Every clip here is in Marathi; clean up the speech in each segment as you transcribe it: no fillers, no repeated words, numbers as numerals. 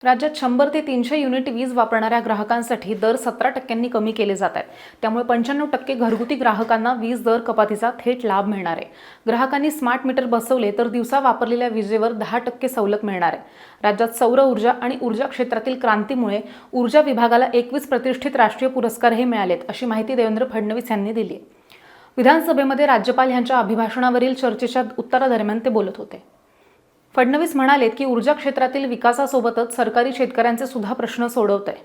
राज्यात 100 ते 300 युनिट वीज वापरणाऱ्या ग्राहकांसाठी दर 17% कमी केले जात आहेत। त्यामुळे 95% घरगुती ग्राहकांना वीज दर कपातीचा थेट लाभ मिळणार आहे। ग्राहकांनी स्मार्ट मीटर बसवले तर दिवसा वापरलेल्या विजेवर 10% सवलत मिळणार आहे। राज्यात सौर ऊर्जा आणि ऊर्जा क्षेत्रातील क्रांतीमुळे ऊर्जा विभागाला 21 प्रतिष्ठित राष्ट्रीय पुरस्कारही मिळालेत, अशी माहिती देवेंद्र फडणवीस यांनी दिली आहे। विधानसभेमध्ये राज्यपाल यांच्या अभिभाषणावरील चर्चेच्या उत्तरादरम्यान ते बोलत होते। फडणवीस म्हणाले की ऊर्जा क्षेत्रातील विकासासोबतच सरकारी शेतकऱ्यांचे सुद्धा प्रश्न सोडवत आहे।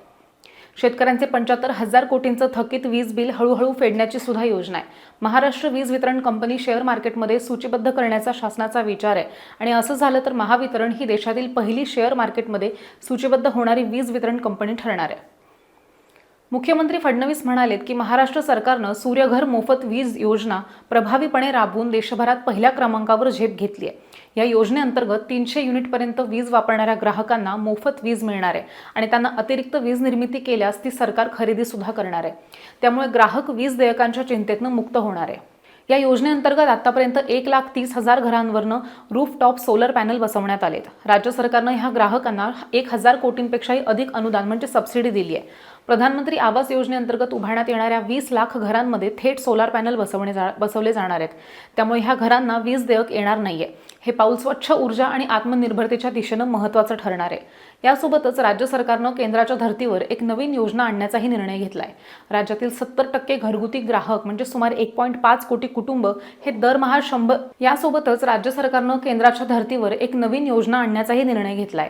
शेतकऱ्यांचे 75,000 कोटींचं थकीत वीज बिल हळूहळू फेडण्याची सुद्धा योजना आहे। महाराष्ट्र वीज वितरण कंपनी शेअर मार्केटमध्ये सूचीबद्ध करण्याचा शासनाचा विचार आहे आणि असं झालं तर महावितरण ही देशातील पहिली शेअर मार्केटमध्ये सूचीबद्ध होणारी वीज वितरण कंपनी ठरणार आहे। मुख्यमंत्री फडणवीस म्हणालेत की महाराष्ट्र सरकारनं सूर्यघर मोफत वीज योजना प्रभावीपणे राबवून देशभरात पहिल्या क्रमांकावर झेप घेतली आहे। या योजनेअंतर्गत 300 युनिटपर्यंत वीज वापरणाऱ्या ग्राहकांना मोफत वीज मिळणार आहे आणि त्यांना अतिरिक्त वीज निर्मिती केल्यास ती सरकार खरेदी सुद्धा करणार आहे। त्यामुळे ग्राहक वीज देयकांच्या चिंतेतून मुक्त होणार आहे। या योजनेअंतर्गत आतापर्यंत 1,30,000 घरांवरनं रूफटॉप सोलर पॅनल बसवण्यात आलेत। राज्य सरकारनं ह्या ग्राहकांना 1,000 कोटींपेक्षाही अधिक अनुदान म्हणजे सबसिडी दिली आहे। प्रधानमंत्री आवास योजनेअंतर्गत उभारण्यात येणाऱ्या 20 लाख घरांमध्ये थेट सोलार पॅनल बसवले जाणार आहेत। त्यामुळे ह्या घरांना वीज देयक येणार नाहीये। हे पाऊल स्वच्छ ऊर्जा आणि आत्मनिर्भरतेच्या दिशेनं महत्त्वाचं ठरणार आहे। यासोबतच राज्य सरकारनं केंद्राच्या धर्तीवर एक नवीन योजना आणण्याचाही निर्णय घेतलाय। राज्यातील 70% घरगुती ग्राहक म्हणजे सुमारे 1.5 कोटी कुटुंब हे दरमहा 100 यासोबतच राज्य सरकारनं केंद्राच्या धर्तीवर एक नवीन योजना आणण्याचाही निर्णय घेतलाय।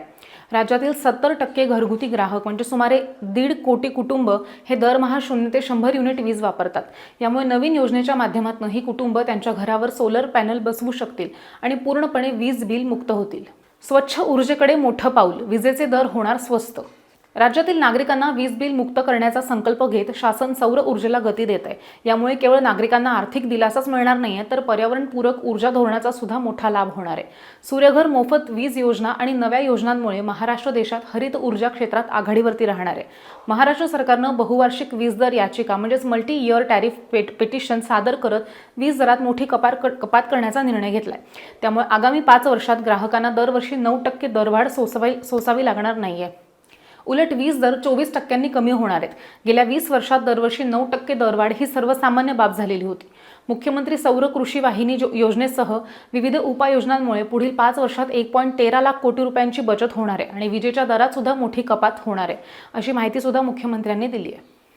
राज्यातील 70% घरगुती ग्राहक म्हणजे सुमारे 1.5 कोटी कुटुंब हे दरमहा 0 ते 100 युनिट वीज वापरतात। यामुळे नवीन योजनेच्या माध्यमातून ही कुटुंब त्यांच्या घरावर सोलर पॅनल बसवू शकतील आणि पूर्णपणे वीज बिल मुक्त होतील। स्वच्छ ऊर्जेकडे मोठं पाऊल, विजेचे दर होणार स्वस्त। राज्यातील नागरिकांना वीज बिल मुक्त करण्याचा संकल्प घेत शासन सौर ऊर्जेला गती देत आहे। यामुळे केवळ नागरिकांना आर्थिक दिलासाच मिळणार नाहीये तर पर्यावरणपूरक ऊर्जा धोरणाचा सुद्धा मोठा लाभ होणार आहे। सूर्यघर मोफत वीज योजना आणि नव्या योजनांमुळे महाराष्ट्र देशात हरित ऊर्जा क्षेत्रात आघाडीवरती राहणार आहे। महाराष्ट्र सरकारनं बहुवार्षिक वीज दर याचिका म्हणजेच मल्टी इयर टॅरिफ पेटिशन सादर करत वीज दरात मोठी कपात करण्याचा निर्णय घेतलाय। त्यामुळे आगामी 5 वर्षात ग्राहकांना दरवर्षी 9% दरवाढ सोसावी लागणार नाहीये। उलट वीज दर 24% कमी होणार आहेत। गेल्या 20 वर्षात दरवर्षी 9% दरवाढ ही सर्वसामान्य बाब झालेली होती। मुख्यमंत्री सौर कृषी वाहिनी योजनेसह विविध उपाययोजनांमुळे पुढील 5 वर्षात 1.13 लाख कोटी रुपयांची बचत होणार आहे आणि विजेच्या दरात सुद्धा मोठी कपात होणार आहे, अशी माहिती सुद्धा मुख्यमंत्र्यांनी दिली आहे।